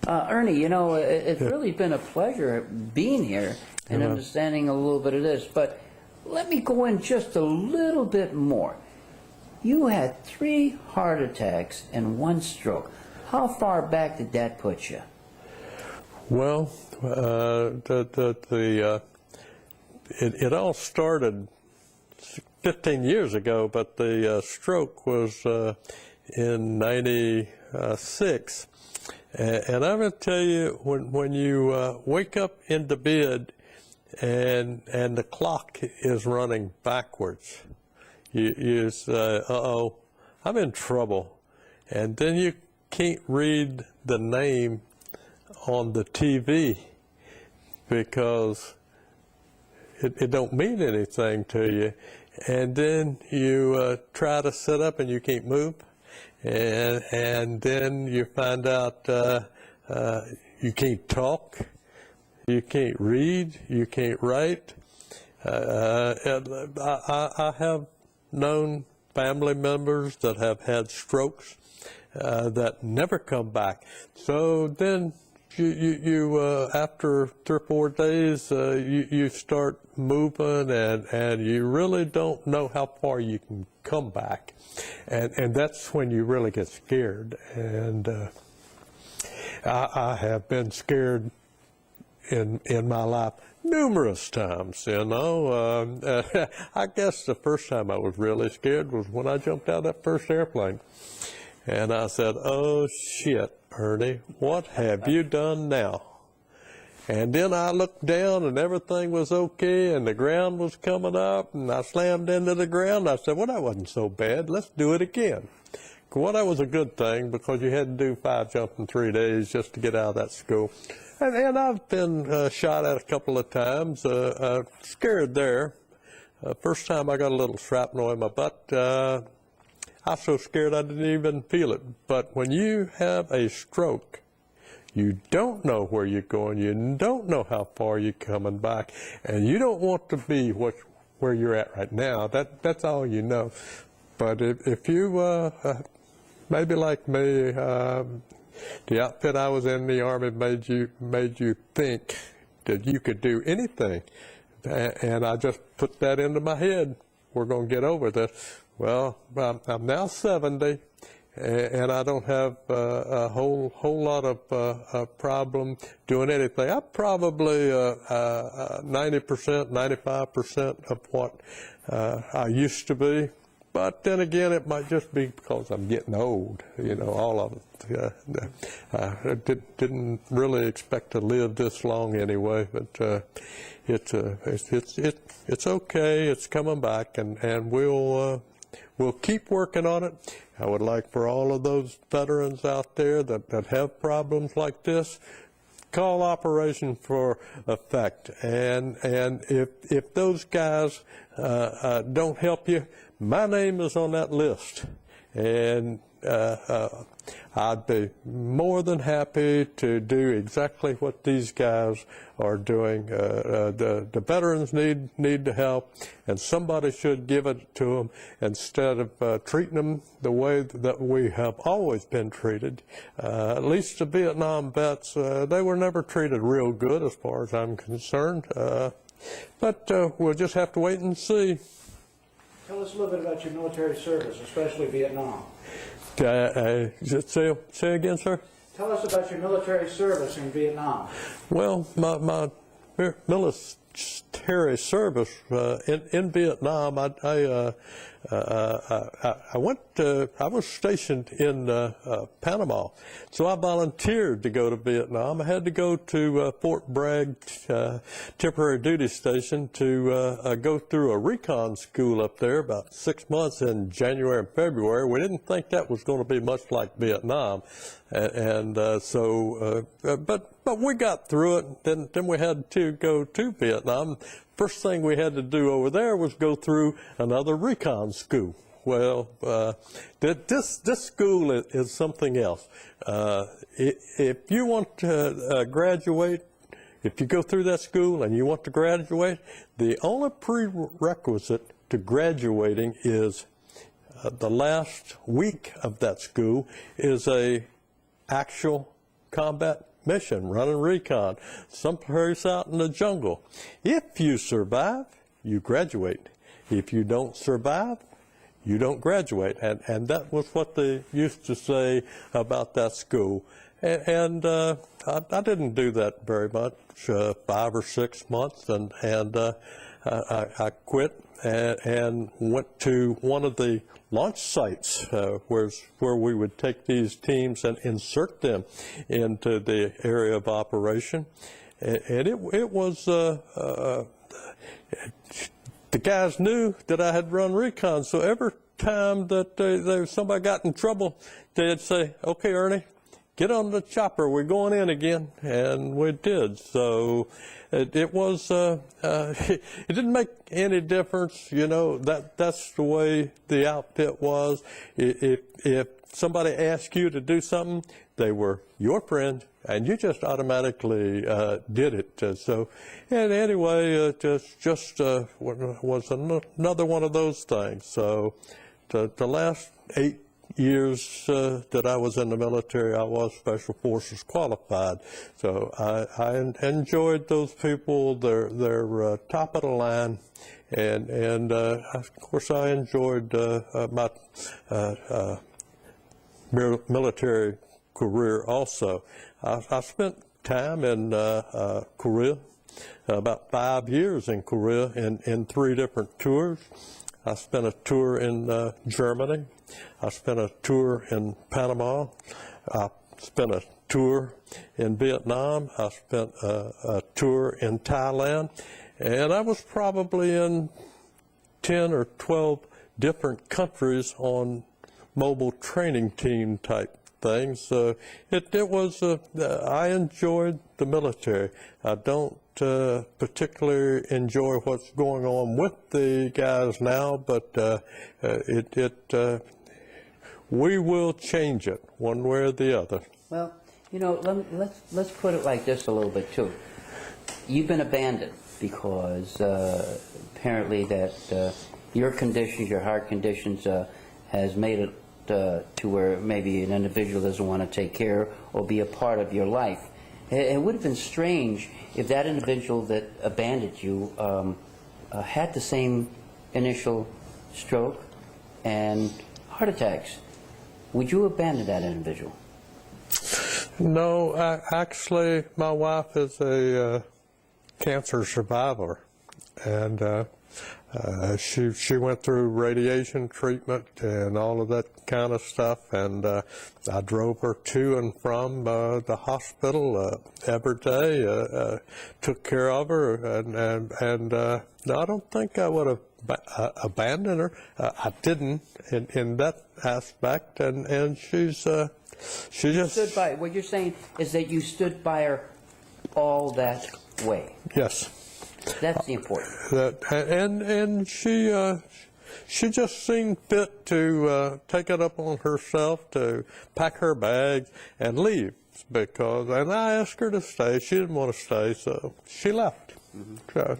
Ernie, you know, it's really been a pleasure being here and understanding a little bit of this, but let me go in just a little bit more. You had 3 heart attacks and 1 stroke. How far back did that put you? Well, it all started 15 years ago, but the stroke was in '96. And I'm going to tell you, when you wake up into bed and the clock is running backwards, you say, uh-oh, I'm in trouble. And then you can't read the name on the TV because it don't mean anything to you. And then you try to sit up and you can't move. And then you find out you can't talk, you can't read, you can't write. I have known family members that have had strokes that never come back. So then you after 3 or 4 days, you start moving, and you really don't know how far you can come back. And that's when you really get scared. And I have been scared in my life numerous times, you know. I guess the first time I was really scared was when I jumped out of that first airplane. And I said, oh, shit, Ernie, what have you done now? And then I looked down and everything was okay and the ground was coming up and I slammed into the ground. I said, well, that wasn't so bad. Let's do it again. Well, that was a good thing because you had to do 5 jumps in 3 days just to get out of that school. And I've been shot at a couple of times, scared there. First time I got a little shrapnel in my butt. I was so scared I didn't even feel it. But when you have a stroke, you don't know where you're going. You don't know how far you're coming back. And you don't want to be where you're at right now. That's all you know. But if you, maybe like me, the outfit I was in the Army made you think that you could do anything. And I just put that into my head. We're going to get over this. Well, I'm now 70, and I don't have a whole lot of problem doing anything. I'm probably 90%, 95% of what I used to be. But then again, it might just be because I'm getting old, you know, all of it. I didn't really expect to live this long anyway, but it's okay. It's coming back, and we'll keep working on it. I would like for all of those veterans out there that have problems like this, call Operation for Effect. And if those guys don't help you, my name is on that list. And I'd be more than happy to do exactly what these guys are doing. The veterans need the help, and somebody should give it to them instead of treating them the way that we have always been treated. At least the Vietnam vets, they were never treated real good as far as I'm concerned. But we'll just have to wait and see. Tell us a little bit about your military service, especially Vietnam. Say again, sir? Tell us about your military service in Vietnam. Well, my military service in Vietnam, I was stationed in Panama, so I volunteered to go to Vietnam. I had to go to Fort Bragg temporary duty station to go through a recon school up there about 6 months in January and February. We didn't think that was going to be much like Vietnam, but we got through it. Then we had to go to Vietnam. First thing we had to do over there was go through another recon school. Well, this school is something else. If you want to graduate, if you go through that school and you want to graduate, the only prerequisite to graduating is the last week of that school is a actual combat mission, running recon, someplace out in the jungle. If you survive, you graduate. If you don't survive, you don't graduate. And that was what they used to say about that school. And I didn't do that very much, 5 or 6 months, and I quit and went to one of the launch sites where we would take these teams and insert them into the area of operation. And it was, the guys knew that I had run recon, so every time that somebody got in trouble, they'd say, "Okay, Ernie, get on the chopper, we're going in again," and we did. So it was, it didn't make any difference, you know, that's the way the outfit was. If somebody asked you to do something, they were your friend, and you just automatically did it. And anyway, just was another one of those things. So the last 8 years that I was in the military, I was Special Forces qualified. So I enjoyed those people. They're top of the line, and of course I enjoyed my military career also. I spent time in Korea, about 5 years in Korea, in 3 different tours. I spent a tour in Germany. I spent a tour in Panama. I spent a tour in Vietnam. I spent a tour in Thailand. And I was probably in 10 or 12 different countries on mobile training team type things. So it was, I enjoyed the military. I don't particularly enjoy what's going on with the guys now, but we will change it one way or the other. Well, you know, let's put it like this a little bit too. You've been abandoned because apparently that your conditions, your heart conditions, has made it to where maybe an individual doesn't want to take care or be a part of your life. It would have been strange if that individual that abandoned you had the same initial stroke and heart attacks. Would you abandon that individual? No, actually, my wife is a cancer survivor, and she went through radiation treatment and all of that kind of stuff, and I drove her to and from the hospital every day, took care of her, and no, I don't think I would have abandoned her. I didn't in that aspect, and she just stood by. What you're saying is that you stood by her all that way. Yes. That's the important. And she just seemed fit to take it up on herself to pack her bags and leave, and I asked her to stay. She didn't want to stay, so she left. Mm-hmm. So